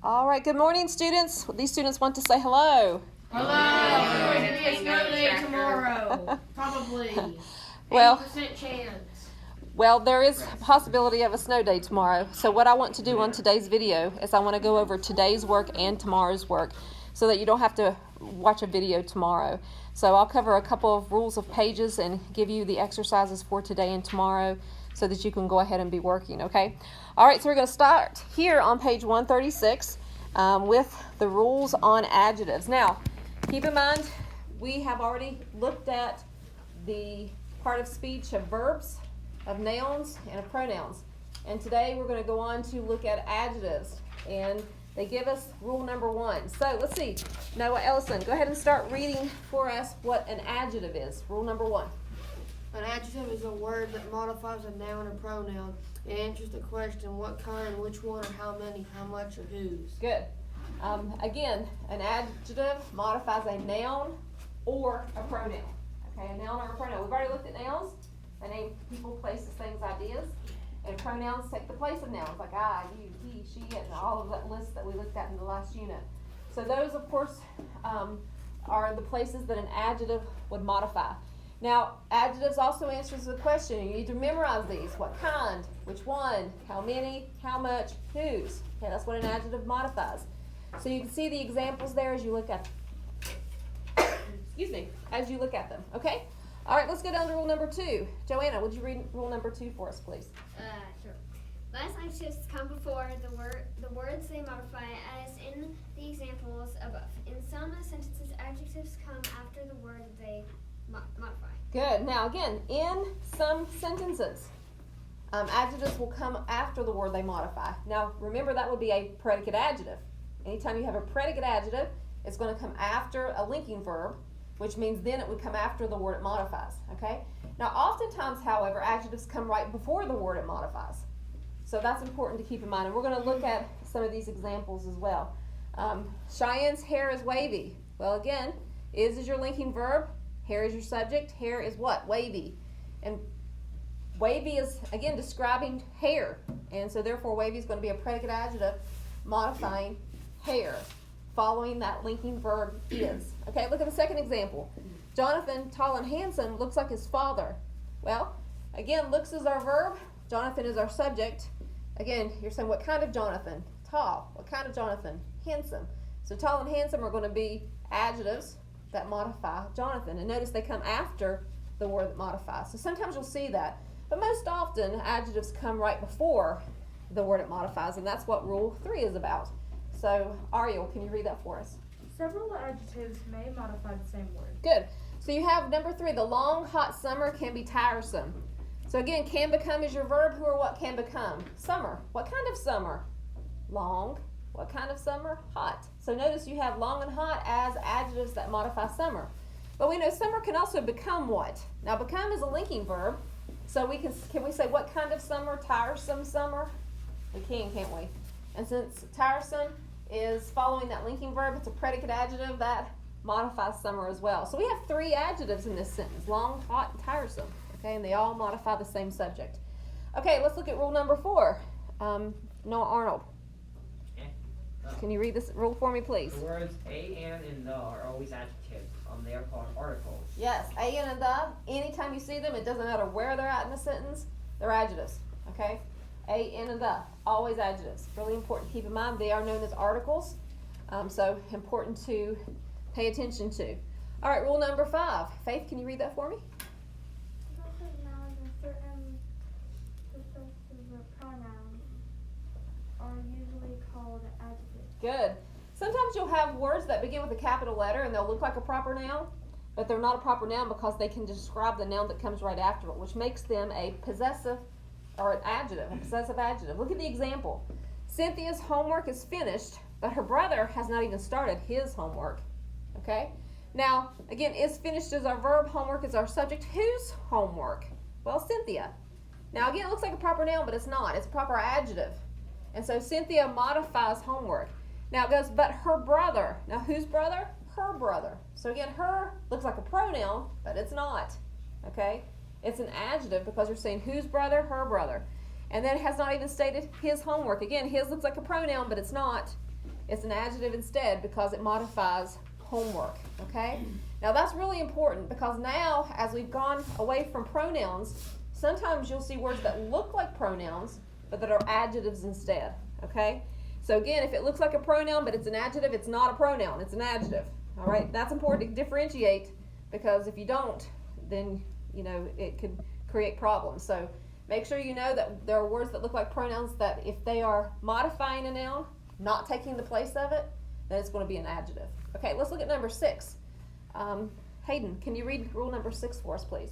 All right, good morning, students. These students want to say hello. Hello. It's going to be a snow day tomorrow. Probably. Well, 80% chance. Well, there is a possibility of a snow day tomorrow. So what I want to do on today's video is I want to go over today's work and tomorrow's work so that you don't have to watch a video tomorrow. So I'll cover a couple of rules of pages and give you the exercises for today and tomorrow so that you can go ahead and be working, okay? All right, so we're going to start here on page 136 with the rules on adjectives. Now, keep in mind, we have already looked at the part of speech of verbs, of nouns, and of pronouns. And today we're going to go on to look at adjectives. And they give us rule number 1. So let's see. Noah Ellison, go ahead and start reading for us what an adjective is. Rule number 1. An adjective is a word that modifies a noun or pronoun. It answers the question, what kind, which one, or how many, how much, or whose. Good. Again, an adjective modifies a noun or a pronoun. Okay, a noun or a pronoun. We've already looked at nouns. They name people, places, things, ideas. And pronouns take the place of nouns, like I, you, he, she, and all of that list that we looked at in the last unit. So those, of course, are the places that an adjective would modify. Now, adjectives also answers the question. You need to memorize these. What kind, which one, how many, how much, whose. Okay, that's what an adjective modifies. So you can see the examples there as you look at as you look at them, okay? All right, let's go down to rule number 2. Joanna, would you read rule number 2 for us, please? Sure. Last adjectives come before the words they modify, as in the examples above. In some sentences, adjectives come after the word they modify. Good. Now, again, in some sentences, adjectives will come after the word they modify. Now, remember that would be a predicate adjective. Anytime you have a predicate adjective, it's going to come after a linking verb, which means then it would come after the word it modifies, okay? Now, oftentimes, however, adjectives come right before the word it modifies. So that's important to keep in mind. And we're going to look at some of these examples as well. Cheyenne's hair is wavy. Well, again, is your linking verb. Hair is your subject. Hair is what? Wavy. And wavy is, again, describing hair. And so, therefore, wavy is going to be a predicate adjective modifying hair, following that linking verb is. Okay, look at the second example. Jonathan, tall and handsome, looks like his father. Well, again, looks is our verb. Jonathan is our subject. Again, you're saying what kind of Jonathan? Tall. What kind of Jonathan? Handsome. So tall and handsome are going to be adjectives that modify Jonathan. And notice they come after the word that modifies. So sometimes you'll see that. But most often, adjectives come right before the word it modifies. And that's what rule 3 is about. So, Ariel, can you read that for us? Several adjectives may modify the same word. Good. So you have number 3, the long, hot summer can be tiresome. So again, can become is your verb. Who or what can become? Summer. What kind of summer? Long. What kind of summer? Hot. So notice you have long and hot as adjectives that modify summer. But we know summer can also become what? Now become is a linking verb. So can we say what kind of summer? Tiresome summer? We can, can't we? And since tiresome is following that linking verb, it's a predicate adjective that modifies summer as well. So we have 3 adjectives in this sentence: long, hot, and tiresome. Okay, and they all modify the same subject. Okay, let's look at rule number 4. Noah Arnold. Can you read this rule for me, please? The words a, and the are always adjectives. They are called articles. Yes, a and the. Anytime you see them, it doesn't matter where they're at in the sentence, they're adjectives. Okay? A, and the, always adjectives. Really important to keep in mind. They are known as articles, so important to pay attention to. All right, rule number 5. Faith, can you read that for me? Possessive nouns and certain possessive pronouns are usually called adjectives. Good. Sometimes you'll have words that begin with a capital letter and they'll look like a proper noun, but they're not a proper noun because they can describe the noun that comes right after it, which makes them a possessive or an adjective, a possessive adjective. Look at the example. Cynthia's homework is finished, but her brother has not even started his homework. Okay? Now, again, is finished is our verb, homework is our subject. Whose homework? Well, Cynthia. Now, again, it looks like a proper noun, but it's not. It's a proper adjective. And so Cynthia modifies homework. Now it goes, but her brother. Now, whose brother? Her brother. So again, her looks like a pronoun, but it's not. Okay? It's an adjective because you're saying whose brother? Her brother. And then it has not even stated his homework. Again, his looks like a pronoun, but it's not. it's an adjective instead because it modifies homework, okay? Now that's really important because now, as we've gone away from pronouns, sometimes you'll see words that look like pronouns, but that are adjectives instead, okay? So again, if it looks like a pronoun, but it's an adjective, it's not a pronoun, it's an adjective, all right? That's important to differentiate because if you don't, then, you know, it could create problems. So make sure you know that there are words that look like pronouns that if they are modifying a noun, not taking the place of it, then it's going to be an adjective. Okay, let's look at number 6. Hayden, can you read rule number 6 for us, please?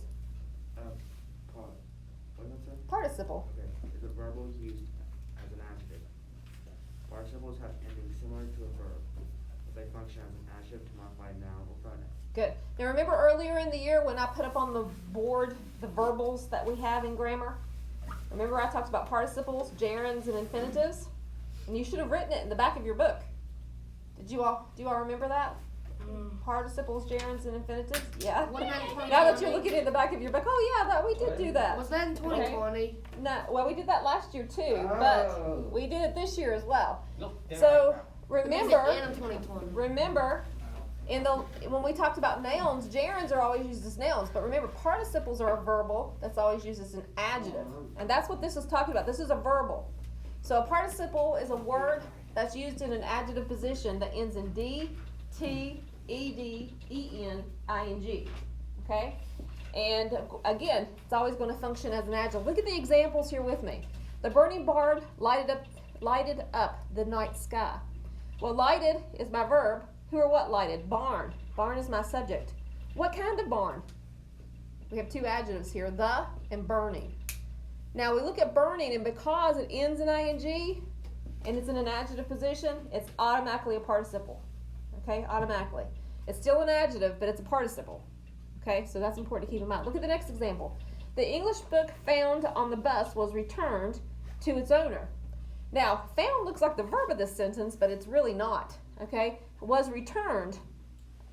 What did it say? Participle. Okay. Is a verbal used as an adjective? Participles have endings similar to a verb, but they function as an adjective to modify a noun or pronoun. Good. Now remember earlier in the year when I put up on the board the verbals that we have in grammar? Remember I talked about participles, gerunds, and infinitives? And you should have written it in the back of your book. Do you all remember that? Participles, gerunds, and infinitives? Yeah. Wasn't that in 2020? Now that you're looking in the back of your book, oh yeah, that we did do that. Was that in 2020? No, well we did that last year too, Oh. but we did it this year as well. Nope. So Because remember, it ended in 2020. remember, when we talked about nouns, gerunds are always used as nouns, but remember participles are a verbal that's always used as an adjective, and that's what this is talking about. This is a verbal. So a participle is a word that's used in an adjective position that ends in D, T, ED, EN, ING. Okay? And again, it's always going to function as an adjective. Look at the examples here with me. The burning barn lighted up the night sky. Well, lighted is my verb. Who or what lighted? Barn. Barn is my subject. What kind of barn? We have 2 adjectives here, the and burning. Now we look at burning, and because it ends in ing and it's in an adjective position, it's automatically a participle. Okay, automatically. It's still an adjective, but it's a participle. Okay, so that's important to keep in mind. Look at the next example. The English book found on the bus was returned to its owner. Now, found looks like the verb of this sentence, but it's really not. Okay, was returned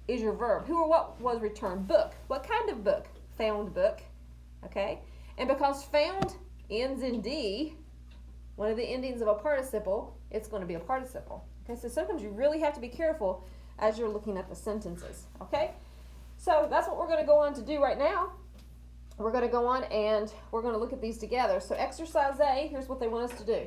is your verb. Who or what was returned? Book. What kind of book? Found book. Okay, and because found ends in D, one of the endings of a participle, it's going to be a participle. Okay, so sometimes you really have to be careful as you're looking at the sentences. Okay, so that's what we're going to go on to do right now. We're going to go on and we're going to look at these together. So exercise A, here's what they want us to do.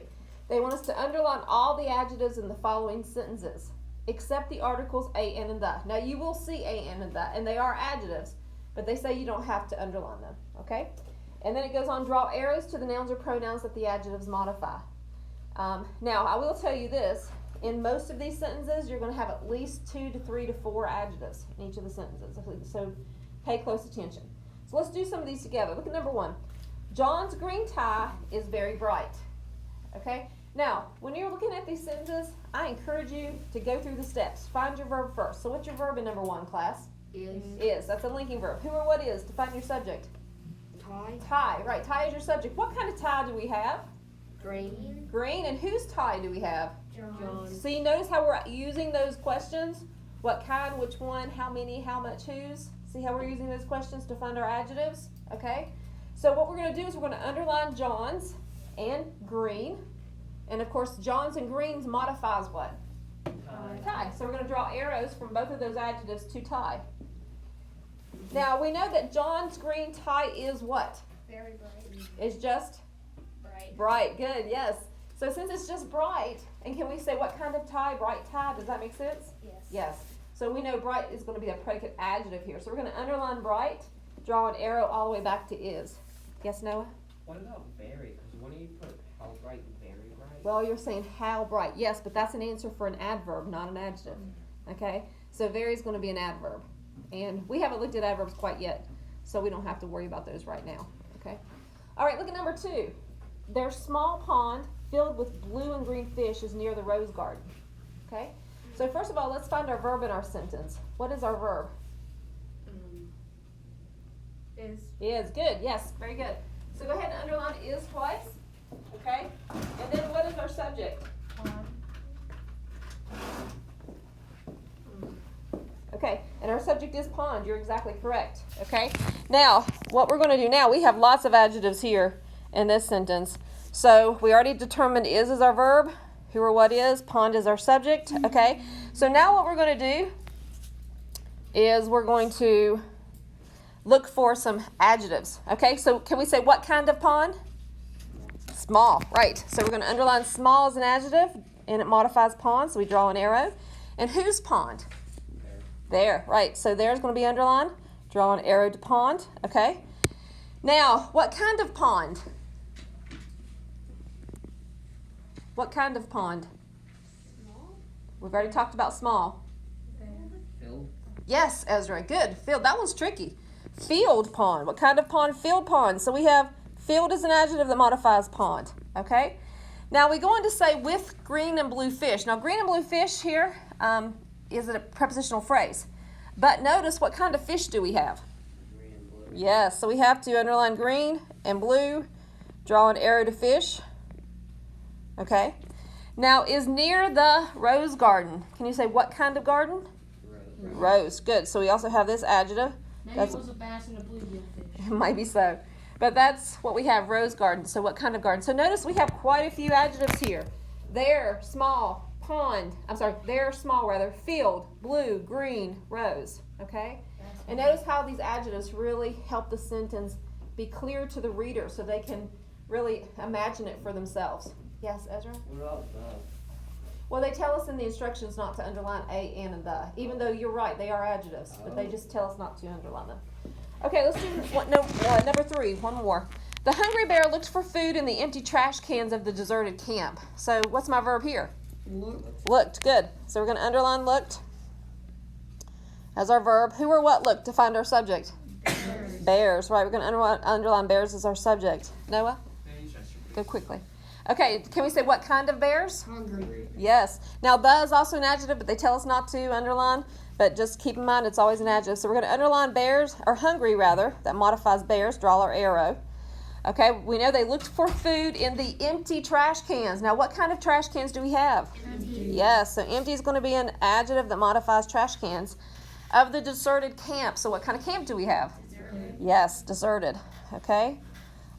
They want us to underline all the adjectives in the following sentences, except the articles a, and the. Now you will see a, and the, and they are adjectives, but they say you don't have to underline them. Okay? And then it goes on, draw arrows to the nouns or pronouns that the adjectives modify. Now, I will tell you this. In most of these sentences, you're going to have at least 2 to 3 to 4 adjectives in each of the sentences. So pay close attention. So let's do some of these together. Look at number 1. John's green tie is very bright. Okay? Now, when you're looking at these sentences, I encourage you to go through the steps. Find your verb first. So what's your verb in number 1, class? Is. That's a linking verb. Who or what is? Define your subject. Tie. Tie. Right. Tie is your subject. What kind of tie do we have? Green. Green. And whose tie do we have? John. See, notice how we're using those questions. What kind, which one, how many, how much, whose. See how we're using those questions to find our adjectives? Okay? So what we're going to do is we're going to underline John's and green. And of course, John's and greens modifies what? Tie. So we're going to draw arrows from both of those adjectives to tie. Now, we know that John's green tie is what? Very bright. It's just Bright. bright. Good, yes. So since it's just bright, and can we say what kind of tie? Bright tie. Does that make sense? Yes. Yes. So we know bright is going to be a predicate adjective here. So we're going to underline bright, draw an arrow all the way back to is. Yes, Noah? What about very? Because when you put how bright, very bright? Well, you're saying how bright. Yes, but that's an answer for an adverb, not an adjective. Okay? So very is going to be an adverb. And we haven't looked at adverbs quite yet, so we don't have to worry about those right now. Okay? All right, look at number 2. Their small pond filled with blue and green fish is near the rose garden. Okay? So first of all, let's find our verb in our sentence. What is our verb? Is. Is. Good. Yes, very good. So go ahead and underline is twice. Okay? And then what is our subject? Okay, and our subject is pond. You're exactly correct. Okay? Now, what we're going to do now, we have lots of adjectives here in this sentence. So we already determined is our verb. Who or what is, pond is our subject, okay? So now what we're going to do is we're going to look for some adjectives, okay? So can we say what kind of pond? Small, right. So we're going to underline small as an adjective, and it modifies pond, so we draw an arrow. And whose pond? There, right. So there's going to be underlined. Draw an arrow to pond, okay? Now, what kind of pond? What kind of pond? Small. We've already talked about small. Field. Yes, Ezra, good. Field, that one's tricky. Field pond. What kind of pond? Field pond. So we have field as an adjective that modifies pond, okay? Now we go on to say with green and blue fish. Now green and blue fish here is a prepositional phrase. But notice what kind of fish do we have? Green and blue. Yes, so we have to underline green and blue, draw an arrow to fish. Okay. Now, is near the rose garden. Can you say what kind of garden? Rose. Rose. Good. So we also have this adjective. Maybe That's- it was a bass and a bluegill fish. Maybe so. But that's what we have, rose garden. So what kind of garden? So notice we have quite a few adjectives here. There, small, pond. There, small rather. Field, blue, green, rose. Okay? And notice how these adjectives really help the sentence be clear to the reader so they can really imagine it for themselves. Yes, Ezra? What about the? Well, they tell us in the instructions not to underline a, and the, even though you're right, they are adjectives, but they just tell us not to underline them. Okay, let's do number 3, one more. The hungry bear looked for food in the empty trash cans of the deserted camp. So what's my verb here? Looked, good. So we're going to underline looked as our verb. Who or what looked to find our subject? Bears, right. We're going to underline bears as our subject. Noah? Go quickly. Okay, can we say what kind of bears? Hungry. Yes. Now, the is also an adjective, but they tell us not to underline. But just keep in mind, it's always an adjective. So we're going to underline bears, or hungry rather. That modifies bears. Draw our arrow. Okay, we know they looked for food in the empty trash cans. Now, what kind of trash cans do we have? Empty. Yes, so empty is going to be an adjective that modifies trash cans. Of the deserted camp. So what kind of camp do we have? Deserted. Yes, deserted. Okay.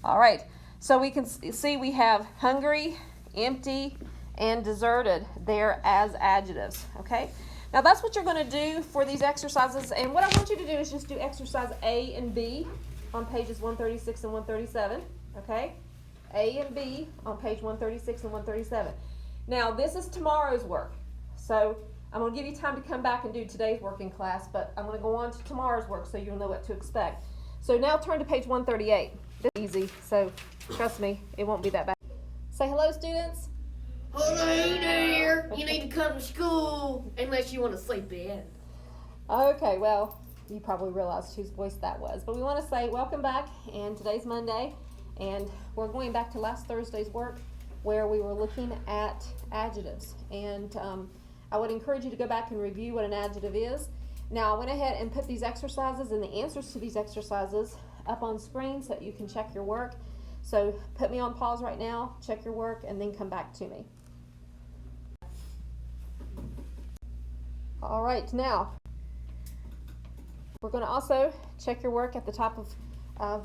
All right. So we can see we have hungry, empty, and deserted there as adjectives. Okay. Now that's what you're going to do for these exercises. And what I want you to do is just do exercise A and B on pages 136 and 137. Okay. A and B on page 136 and 137. Now this is tomorrow's work. So I'm going to give you time to come back and do today's work in class, but I'm going to go on to tomorrow's work so you'll know what to expect. So now turn to page 138. This is easy, so trust me, it won't be that bad. Say hello, students. Hello there. You need to come to school unless you want to sleep in. Okay, well, you probably realized whose voice that was. But we want to say welcome back, and today's Monday, and we're going back to last Thursday's work where we were looking at adjectives. And I would encourage you to go back and review what an adjective is. Now, I went ahead and put these exercises and the answers to these exercises up on screen so that you can check your work. So put me on pause right now, check your work, and then come back to me. All right, now we're going to also check your work at the top of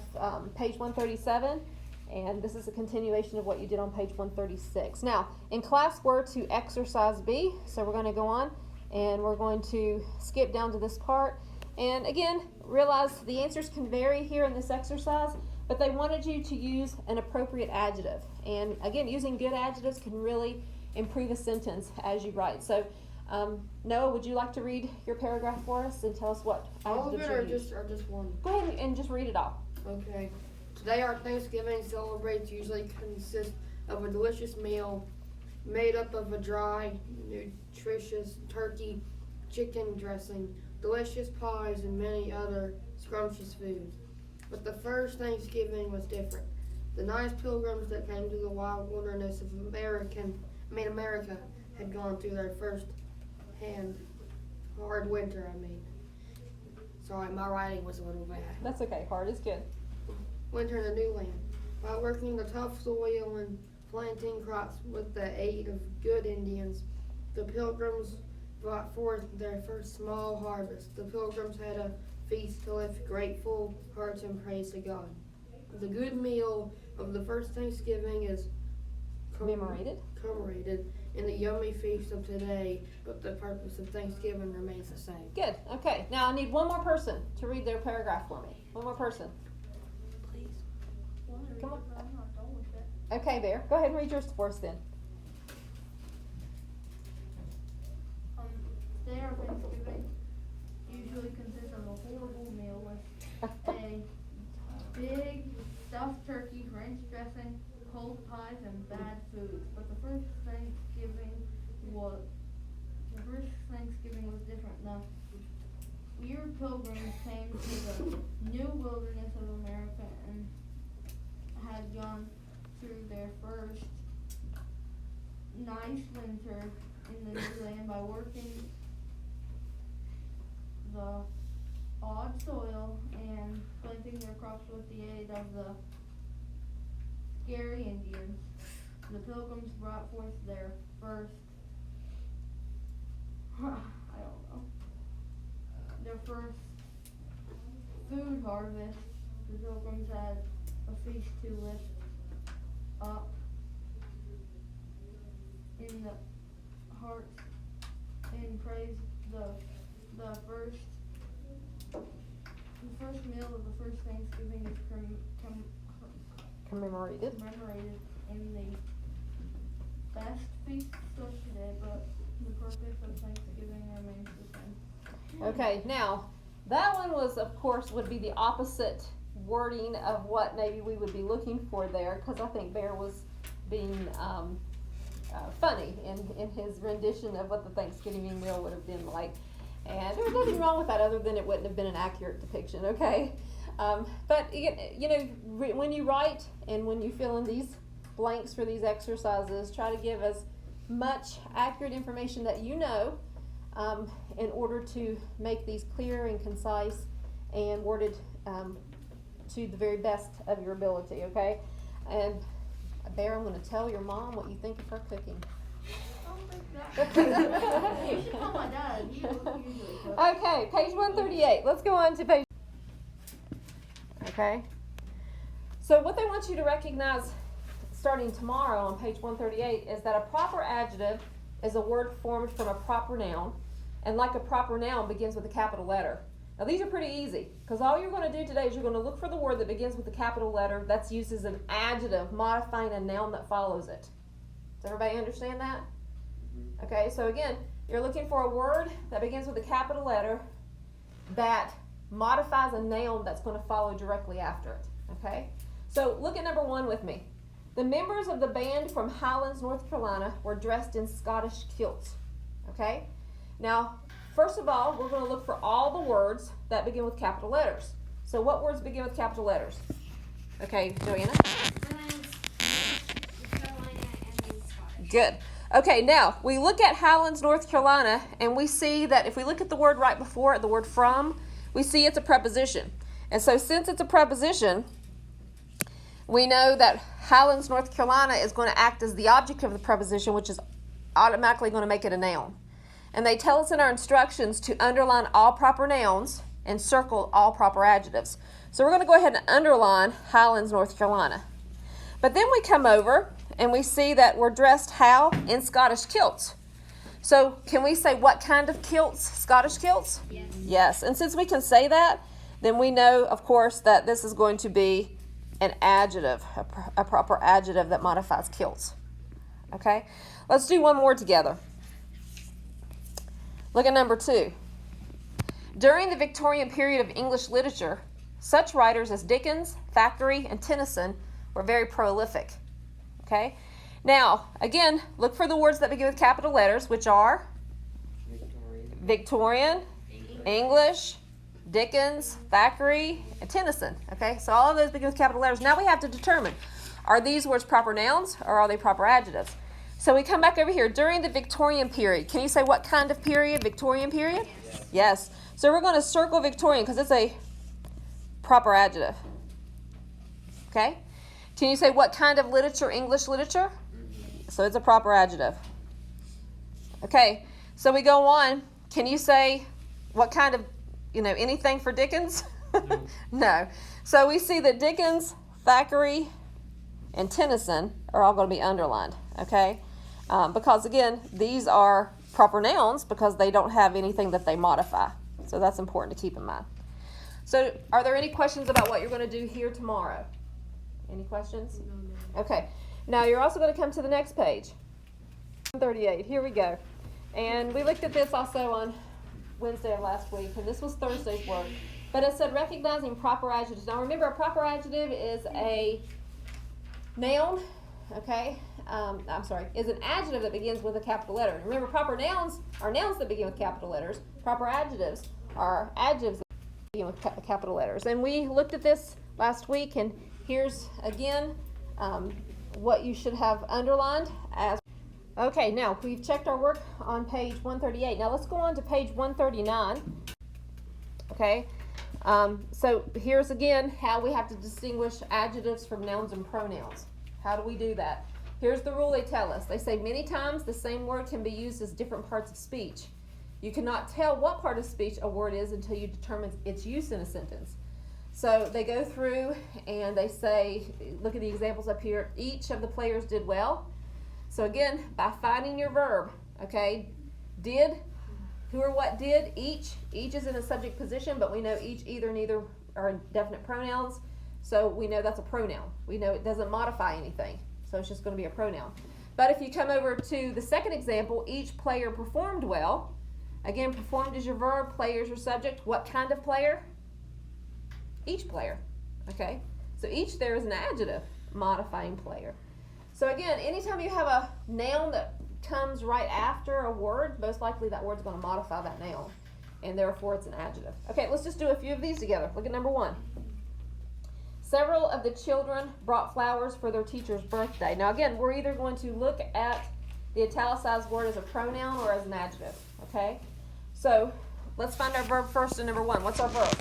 page 137, and this is a continuation of what you did on page 136. Now, in class, we're to exercise B, so we're going to go on and we're going to skip down to this part. And again, realize the answers can vary here in this exercise, but they wanted you to use an appropriate adjective. And again, using good adjectives can really improve a sentence as you write. So, Noah, would you like to read your paragraph for us and tell us what All of adjectives it you use? or just one? Go ahead and just read it all. Okay. Today our Thanksgiving celebrates usually consists of a delicious meal made up of a dry, nutritious turkey, chicken dressing, delicious pies, and many other scrumptious foods. But the first Thanksgiving was different. The nice pilgrims that came to the wild wilderness of America had gone through their first-hand hard winter, Sorry, my writing was a little bad. That's okay. Hard is good. Winter in a new land. By working the tough soil and planting crops with the aid of good Indians, the pilgrims brought forth their first small harvest. The pilgrims had a feast to lift grateful hearts and praise to God. The good meal of the first Thanksgiving is Commemorated. and the yummy feast of today, but the purpose of Thanksgiving remains the same. Good. Okay. Now I need one more person to read their paragraph for me. One more person. Come on. I'm not done with it. Okay, Bear. Go ahead and read yours for us then. Today our Thanksgiving usually consists of a horrible meal with a big stuffed turkey, ranch dressing, cold pies, and bad food. But the first Thanksgiving was different. The weird pilgrims came to the new wilderness of America and had gone through their first nice winter in the new land by working the odd soil and planting their crops with the aid of the scary Indians. The pilgrims brought forth their first, their first food harvest. The pilgrims had a feast to lift up in the hearts and praise the first meal of the first Thanksgiving is Commemorated. commemorated in the best feast of today, but the purpose of Thanksgiving remains the same. Okay. Now that one was, of course, would be the opposite wording of what maybe we would be looking for there, because I think Bear was being funny in his rendition of what the Thanksgiving meal would have been like. And there's nothing wrong with that other than it wouldn't have been an accurate depiction, okay? But, you know, when you write and when you fill in these blanks for these exercises, try to give as much accurate information that you know in order to make these clear and concise and worded to the very best of your ability, okay? And Bear, I'm going to tell your mom what you think of her cooking. You should tell my dad. He usually cooks. Okay, page 138. Let's go on to page. Okay. So what they want you to recognize starting tomorrow on page 138 is that a proper adjective is a word formed from a proper noun, and like a proper noun begins with a capital letter. Now these are pretty easy, because all you're going to do today is you're going to look for the word that begins with a capital letter that's used as an adjective modifying a noun that follows it. Does everybody understand that? Okay, so again, you're looking for a word that begins with a capital letter that modifies a noun that's going to follow directly after it. Okay, so look at number 1 with me. The members of the band from Highlands, North Carolina were dressed in Scottish kilts. Okay, now first of all, we're going to look for all the words that begin with capital letters. So what words begin with capital letters? Okay, Joanna? Carolina and then Scottish. Good. Okay, now we look at Highlands, North Carolina, and we see that if we look at the word right before it, the word from, we see it's a preposition. And so since it's a preposition, we know that Highlands, North Carolina is going to act as the object of the preposition, which is automatically going to make it a noun. And they tell us in our instructions to underline all proper nouns and circle all proper adjectives. So we're going to go ahead and underline Highlands, North Carolina. But then we come over and we see that we're dressed how? In Scottish kilts. So can we say what kind of kilts? Scottish kilts? Yes. Yes. And since we can say that, then we know, of course, that this is going to be an adjective, a proper adjective that modifies kilts. Okay? Let's do one more together. Look at number 2. During the Victorian period of English literature, such writers as Dickens, Thackeray, and Tennyson were very prolific. Okay? Now, again, look for the words that begin with capital letters, which are Victorian, English, Dickens, Thackeray, and Tennyson. Okay? So all of those begin with capital letters. Now we have to determine, are these words proper nouns or are they proper adjectives? So we come back over here. During the Victorian period. Can you say what kind of period? Victorian period? Yes. So we're going to circle Victorian because it's a proper adjective. Okay? Can you say what kind of literature? English literature? So it's a proper adjective. Okay. So we go on. Can you say what kind of, anything for Dickens? No. So we see that Dickens, Thackeray, and Tennyson are all going to be underlined. Okay? Because again, these are proper nouns because they don't have anything that they modify. So that's important to keep in mind. So are there any questions about what you're going to do here tomorrow? Any questions? Okay. Now you're also going to come to the next page. 138. Here we go. And we looked at this also on Wednesday of last week, and this was Thursday's work. But it said recognizing proper adjectives. Now remember, a proper adjective is a noun, okay? Is an adjective that begins with a capital letter. Remember, proper nouns are nouns that begin with capital letters. Proper adjectives are adjectives that begin with capital letters. And we looked at this last week, and here's again what you should have underlined as. Okay, now we've checked our work on page 138. Now let's go on to page 139. Okay, so here's again how we have to distinguish adjectives from nouns and pronouns. How do we do that? Here's the rule they tell us. They say many times the same word can be used as different parts of speech. You cannot tell what part of speech a word is until you determine its use in a sentence. So they go through and they say, look at the examples up here, each of the players did well. So again, by finding your verb, okay, did, who or what did, each is in a subject position, but we know each, either, neither are definite pronouns, so we know that's a pronoun. We know it doesn't modify anything, so it's just going to be a pronoun. But if you come over to the second example, each player performed well. Again, performed is your verb, player is your subject. What kind of player? Each player, okay? So each there is an adjective, modifying player. So again, anytime you have a noun that comes right after a word, most likely that word's going to modify that noun, and therefore it's an adjective. Okay, let's just do a few of these together. Look at number 1. Several of the children brought flowers for their teacher's birthday. Now again, we're either going to look at the italicized word as a pronoun or as an adjective, okay? So let's find our verb first in number 1. What's our verb?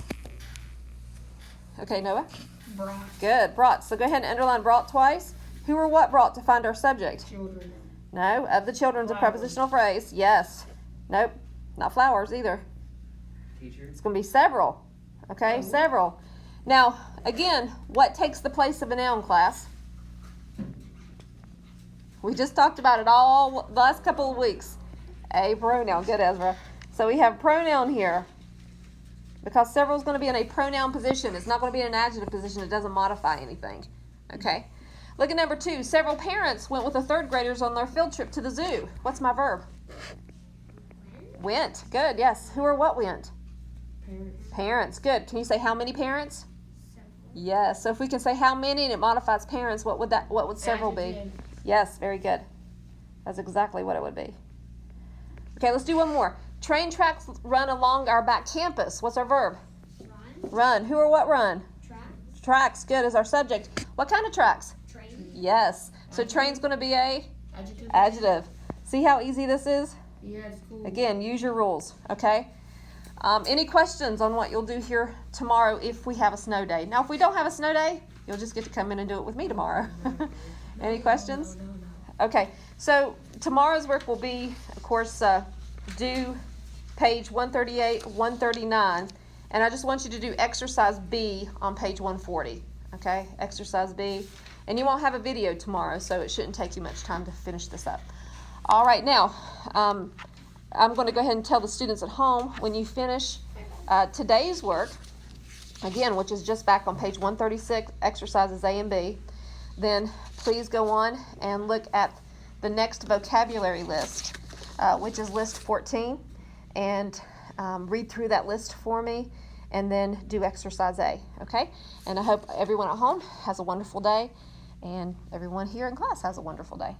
Okay, Noah? Brought. Good, brought. So go ahead and underline brought twice. Who or what brought to find our subject? Children. No, of the children's a prepositional phrase. Yes. Nope, not flowers either. Teacher. It's going to be several. Okay, several. Now, again, what takes the place of a noun, class? We just talked about it all the last couple of weeks. A pronoun. Good, Ezra. So we have pronoun here. Because several is going to be in a pronoun position. It's not going to be in an adjective position. It doesn't modify anything. Okay? Look at number 2. Several parents went with the 3rd graders on their field trip to the zoo. What's my verb? Went. Good, yes. Who or what went? Parents. Parents. Good. Can you say how many parents? Yes. So if we can say how many and it modifies parents, what would several be? Adjective. Yes, very good. That's exactly what it would be. Okay, let's do one more. Train tracks run along our back campus. What's our verb? Run. Run. Who or what run? Tracks. Tracks. Good is our subject. What kind of tracks? Train. Yes. So train's going to be a Adjective. adjective. See how easy this is? Yeah, it's cool. Again, use your rules, okay? Any questions on what you'll do here tomorrow if we have a snow day? Now, if we don't have a snow day, you'll just get to come in and do it with me tomorrow. Any questions? No. Okay, so tomorrow's work will be, of course, do page 138, 139, and I just want you to do exercise B on page 140, okay? Exercise B. And you won't have a video tomorrow, so it shouldn't take you much time to finish this up. All right, now, I'm going to go ahead and tell the students at home, when you finish today's work, again, which is just back on page 136, exercises A and B, then please go on and look at the next vocabulary list, which is list 14, and read through that list for me, and then do exercise A, okay? And I hope everyone at home has a wonderful day, and everyone here in class has a wonderful day.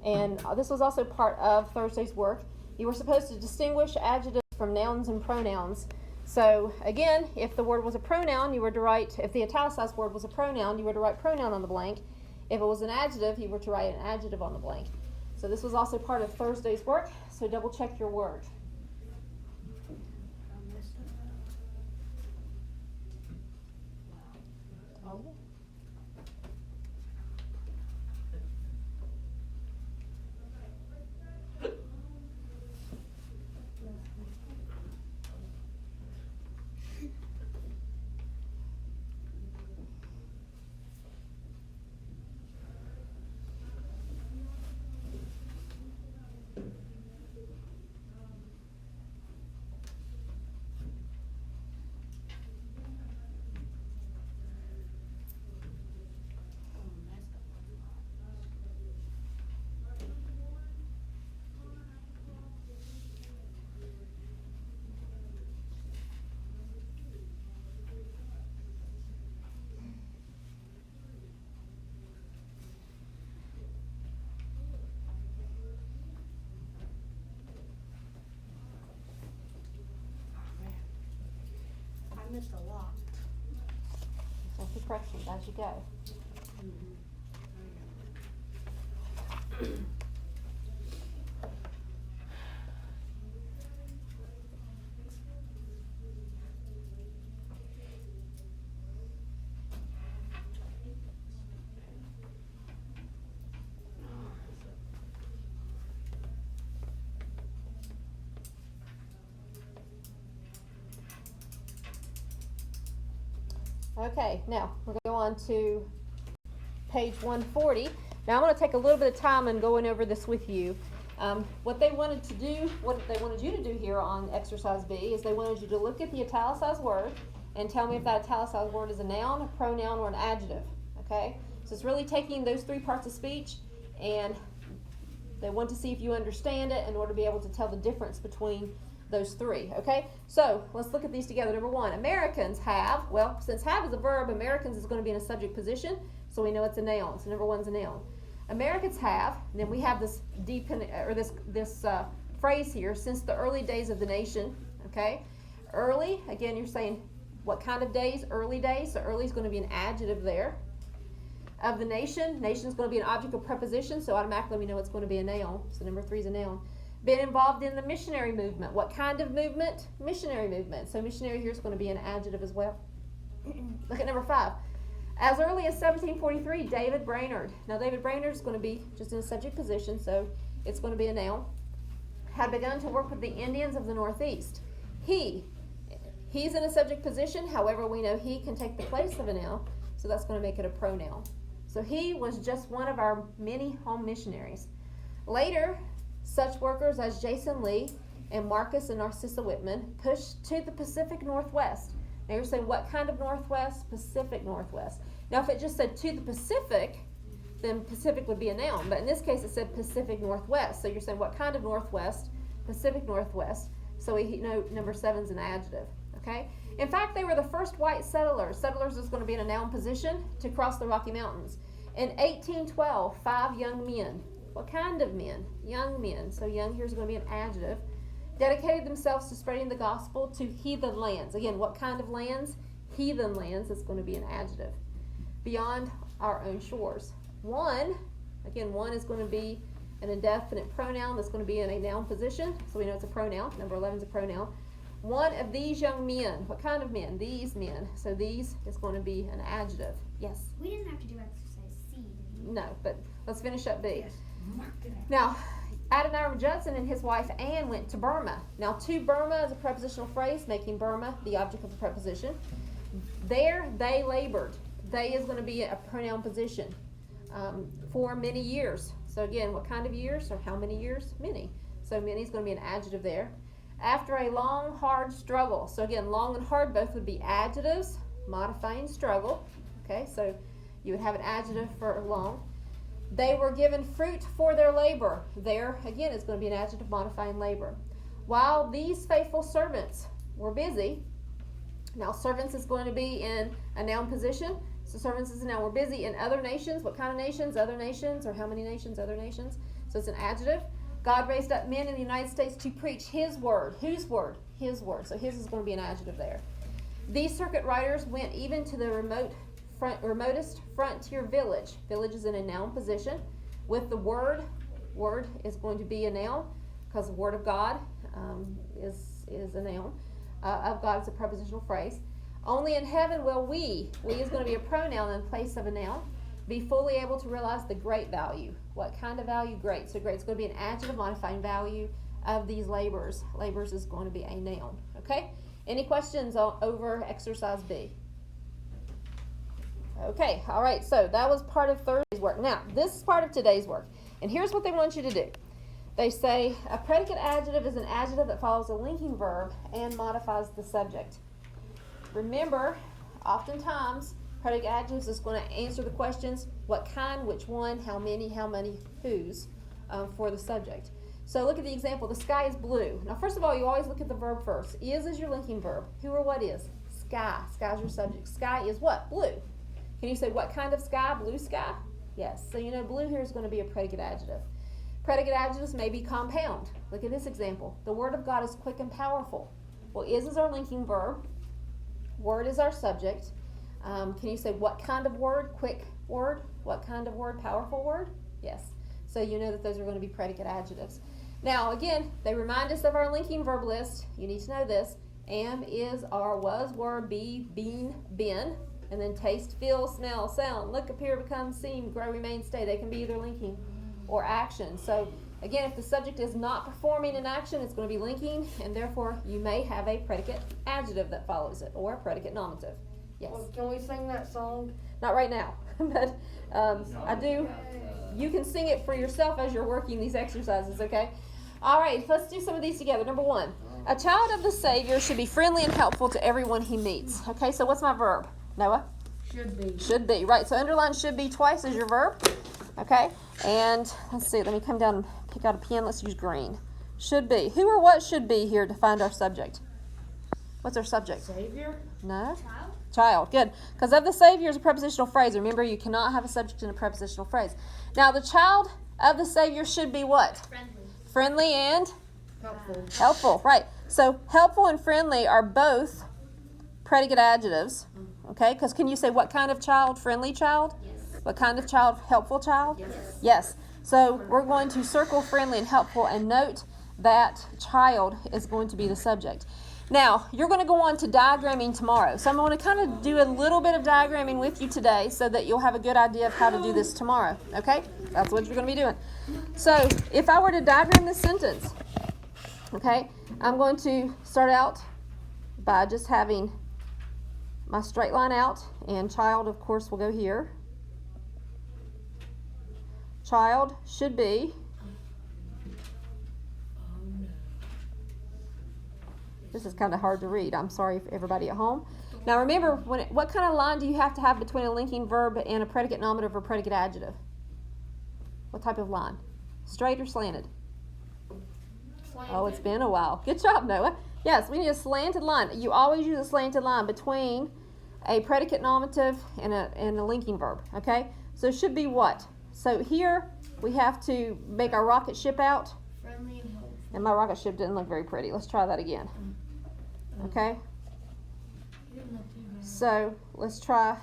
And this was also part of Thursday's work. You were supposed to distinguish adjectives from nouns and pronouns. So again, if the word was a pronoun, you were to write, if the italicized word was a pronoun, you were to write pronoun on the blank. If it was an adjective, you were to write an adjective on the blank. So this was also part of Thursday's work, so double check your work. missed a lot. Make the corrections as you go. Okay, now we're going to go on to page 140. Now I'm going to take a little bit of time and going over this with you. What they wanted to do, what they wanted you to do here on exercise B is they wanted you to look at the italicized word and tell me if that italicized word is a noun, a pronoun, or an adjective. Okay? So it's really taking those three parts of speech, and they want to see if you understand it in order to be able to tell the difference between those three. Okay? So let's look at these together. Number one, Americans have, well, since have is a verb, Americans is going to be in a subject position, so we know it's a noun. So number one's a noun. Americans have, and then we have this phrase here, since the early days of the nation. Okay? Early, again, you're saying what kind of days? Early days. So early is going to be an adjective there. Of the nation, nation is going to be an object of preposition, so automatically we know it's going to be a noun. So number three is a noun. Been involved in the missionary movement. What kind of movement? Missionary movement. So missionary here is going to be an adjective as well. Look at number 5. As early as 1743, David Brainerd. Now David Brainerd is going to be just in a subject position, so it's going to be a noun. Had begun to work with the Indians of the Northeast. He's in a subject position, however we know he can take the place of a noun, so that's going to make it a pronoun. So he was just one of our many home missionaries. Later, such workers as Jason Lee and Marcus and Narcissa Whitman pushed to the Pacific Northwest. Now you're saying what kind of Northwest? Pacific Northwest. Now if it just said to the Pacific, then Pacific would be a noun. But in this case it said Pacific Northwest. So you're saying what kind of Northwest? Pacific Northwest. So we know number 7 is an adjective. Okay? In fact, they were the first white settlers. Settlers is going to be in a noun position to cross the Rocky Mountains. In 1812, 5 young men. What kind of men? Young men. So young here is going to be an adjective. Dedicated themselves to spreading the gospel to heathen lands. Again, what kind of lands? Heathen lands is going to be an adjective. Beyond our own shores. One is going to be an indefinite pronoun that's going to be in a noun position. So we know it's a pronoun. Number 11 is a pronoun. One of these young men. What kind of men? These men. So these is going to be an adjective. Yes? We didn't have to do exercise C, did we? No, but let's finish up B. Now, Adoniram Judson and his wife Anne went to Burma. Now, to Burma is a prepositional phrase, making Burma the object of the preposition. There, they labored. They is going to be a pronoun position for many years. So again, what kind of years or how many years? Many. So many is going to be an adjective there. After a long, hard struggle. So again, long and hard both would be adjectives, modifying struggle. Okay, so you would have an adjective for long. They were given fruit for their labor. There, again, is going to be an adjective modifying labor. While these faithful servants were busy, now servants is going to be in a noun position. So servants is a noun. We're busy in other nations. What kind of nations? Other nations, or how many nations? Other nations. So it's an adjective. God raised up men in the United States to preach His word. Whose word? His word. So His is going to be an adjective there. These circuit riders went even to the remotest frontier village. Village is in a noun position. With the word is going to be a noun because the word of God is a noun. Of God is a prepositional phrase. Only in heaven will we is going to be a pronoun in place of a noun, be fully able to realize the great value. What kind of value? Great. So great is going to be an adjective modifying value of these labors. Labors is going to be a noun. Okay? Any questions over exercise B? Okay, all right, so that was part of Thursday's work. Now, this is part of today's work. And here's what they want you to do. They say a predicate adjective is an adjective that follows a linking verb and modifies the subject. Remember, oftentimes, predicate adjectives is going to answer the questions, what kind, which one, how many, whose, for the subject. So look at the example, the sky is blue. Now, first of all, you always look at the verb first. Is your linking verb. Who or what is? Sky. Sky is your subject. Sky is what? Blue. Can you say what kind of sky? Blue sky? Yes. So you know blue here is going to be a predicate adjective. Predicate adjectives may be compound. Look at this example. The word of God is quick and powerful. Well, is our linking verb. word is our subject. Can you say what kind of word? Quick word? What kind of word? Powerful word? Yes. So you know that those are going to be predicate adjectives. Now, again, they remind us of our linking verb list. You need to know this. Am, is, are, was, were, be, been, been. And then taste, feel, smell, sound, look, appear, become, seem, grow, remain, stay. They can be either linking or action. So, again, if the subject is not performing an action, it's going to be linking, and therefore you may have a predicate adjective that follows it, or a predicate nominative. Yes. Well, can we sing that song? Not right now, but I do. You can sing it for yourself as you're working these exercises, okay? All right, let's do some of these together. Number one, a child of the Savior should be friendly and helpful to everyone he meets. Okay, so what's my verb? Noah? Should be. Should be, right. So underline should be twice as your verb. Okay, and let's see, let me come down and pick out a pen. Let's use green. Should be. Who or what should be here to find our subject? What's our subject? Savior? No? Child. Child, good. Because of the Savior is a prepositional phrase. Remember, you cannot have a subject in a prepositional phrase. Now, the child of the Savior should be what? Friendly. Friendly and Helpful. helpful, right. So, helpful and friendly are both predicate adjectives. Okay, because can you say what kind of child? Friendly child? Yes. What kind of child? Helpful child? Yes. Yes. So, we're going to circle friendly and helpful and note that child is going to be the subject. Now, you're going to go on to diagramming tomorrow. So I'm going to kind of do a little bit of diagramming with you today so that you'll have a good idea of how to do this tomorrow. Okay? That's what you're going to be doing. So if I were to diagram this sentence, okay, I'm going to start out by just having my straight line out, and child, of course, will go here. Child should be. This is kind of hard to read. I'm sorry for everybody at home. Now remember, what kind of line do you have to have between a linking verb and a predicate nominative or predicate adjective? What type of line? Straight or slanted? Slanted. Oh, it's been a while. Good job, Noah. Yes, we need a slanted line. You always use a slanted line between a predicate nominative and a linking verb, okay? So it should be what? So here we have to make our rocket ship out. Friendly and helpful. And my rocket ship didn't look very pretty. Let's try that again. Okay? So let's try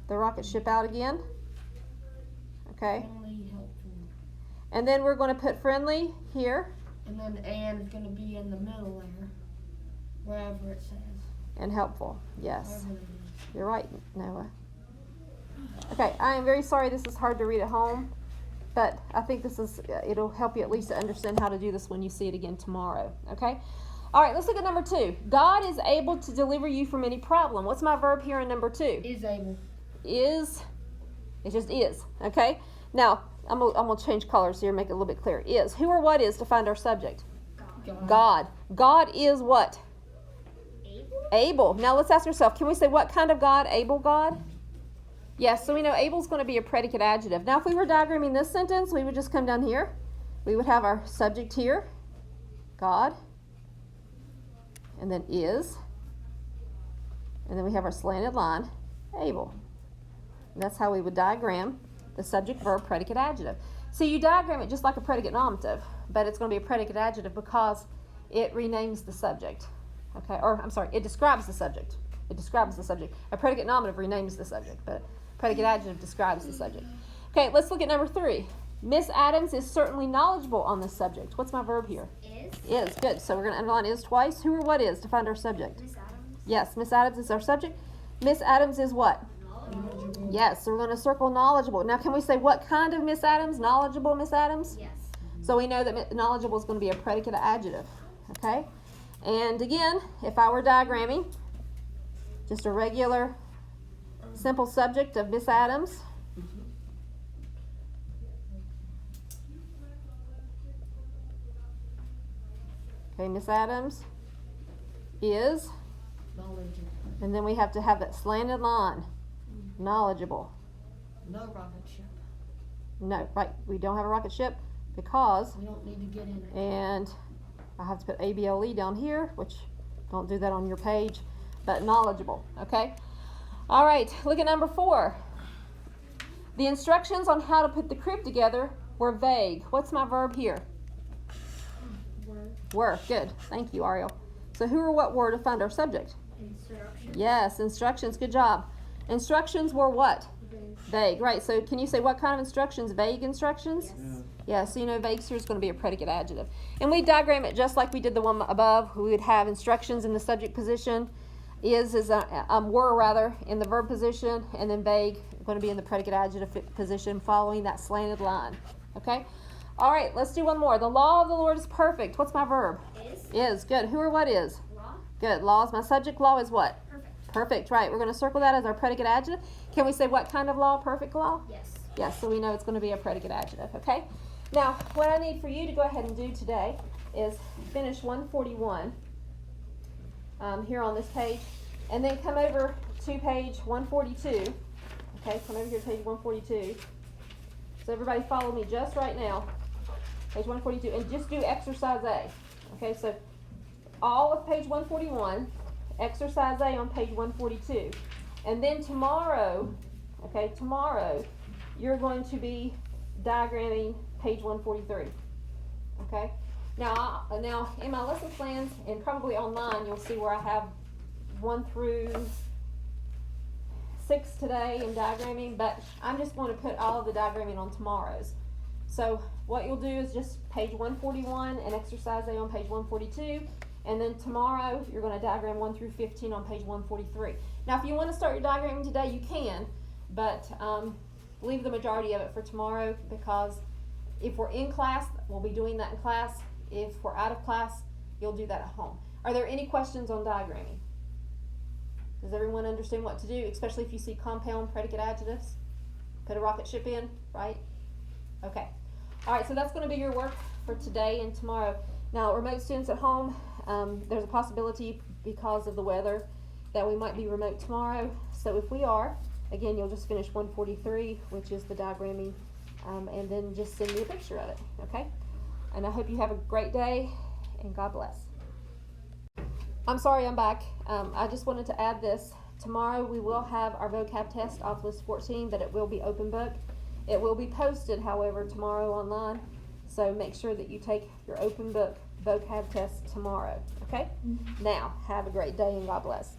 the rocket ship out again. Okay? Friendly, helpful. And then we're going to put friendly here And then and is going to be in the middle there, wherever it says. and helpful. Yes. Wherever it is. You're right, Noah. Okay, I am very sorry this is hard to read at home, but I think this is, it'll help you at least to understand how to do this when you see it again tomorrow. Okay? All right, let's look at number 2. God is able to deliver you from any problem. What's my verb here in number 2? Is able. Is, it just is, okay? Now, I'm gonna change colors here, make it a little bit clearer. Is, who or what is to find our subject? God. God is what? Able. Able. Now let's ask ourselves, can we say what kind of God? Able God? Yes, so we know able is going to be a predicate adjective. Now if we were diagramming this sentence, we would just come down here. We would have our subject here, God, and then is, and then we have our slanted line, able. And that's how we would diagram the subject, verb, predicate, adjective. So you diagram it just like a predicate nominative, but it's going to be a predicate adjective because it renames the subject. Okay, or I'm sorry, it describes the subject. It describes the subject. A predicate nominative renames the subject, but predicate adjective describes the subject. Okay, let's look at number 3. Miss Adams is certainly knowledgeable on this subject. What's my verb here? Is. Is, good. So we're going to underline is twice. Who or what is to find our subject? Miss Adams. Yes, Miss Adams is our subject. Miss Adams is what? Knowledgeable. Yes, so we're going to circle knowledgeable. Now can we say what kind of Miss Adams? Knowledgeable Miss Adams? Yes. So we know that knowledgeable is going to be a predicate adjective. Okay? And again, if I were diagramming, just a regular simple subject of Miss Adams. Okay, Miss Adams is, Knowledgeable. and then we have to have that slanted line. Knowledgeable. No rocket ship. No, right, we don't have a rocket ship because, We don't need to get in it. and I have to put ABLE down here, which don't do that on your page, but knowledgeable, okay? All right, look at number 4. The instructions on how to put the crib together were vague. What's my verb here? Were, good. Thank you, Ariel. So who or what were to find our subject? Instructions. Yes, instructions, good job. Instructions were what? Vague, right. So can you say what kind of instructions? Vague instructions? Yeah. Yeah, so you know vague here is going to be a predicate adjective. And we diagram it just like we did the one above. We would have instructions in the subject position, were rather in the verb position, and then vague going to be in the predicate adjective position following that slanted line. Okay? All right, let's do one more. The law of the Lord is perfect. What's my verb? Is. Good. Who or what is? Law. Good. Law is my subject. Law is what? Perfect. Perfect, right. We're going to circle that as our predicate adjective. Can we say what kind of law? Perfect law? Yes. Yes, so we know it's going to be a predicate adjective, okay? Now, what I need for you to go ahead and do today is finish 141 here on this page, and then come over to page 142. Okay, come over here to page 142. So everybody follow me just right now. Page 142, and just do exercise A. Okay, so all of page 141, exercise A on page 142. And then tomorrow, okay, tomorrow, you're going to be diagramming page 143. Okay? Now in my lesson plans and probably online, you'll see where I have 1 through 6 today in diagramming, but I'm just going to put all of the diagramming on tomorrow's. So what you'll do is just page 141 and exercise A on page 142, and then tomorrow you're going to diagram 1 through 15 on page 143. Now if you want to start your diagramming today, you can, but leave the majority of it for tomorrow, because if we're in class, we'll be doing that in class. If we're out of class, you'll do that at home. Are there any questions on diagramming? Does everyone understand what to do, especially if you see compound predicate adjectives? Put a rocket ship in, right? Okay. All right, so that's going to be your work for today and tomorrow. Now, remote students at home, there's a possibility because of the weather that we might be remote tomorrow. So if we are, again, you'll just finish 143, which is the diagramming, and then just send me a picture of it, okay? And I hope you have a great day, and God bless. I'm sorry I'm back. I just wanted to add this. Tomorrow we will have our vocab test off list 14, but it will be open book. It will be posted, however, tomorrow online. So make sure that you take your open book vocab test tomorrow, okay? Now, have a great day, and God bless.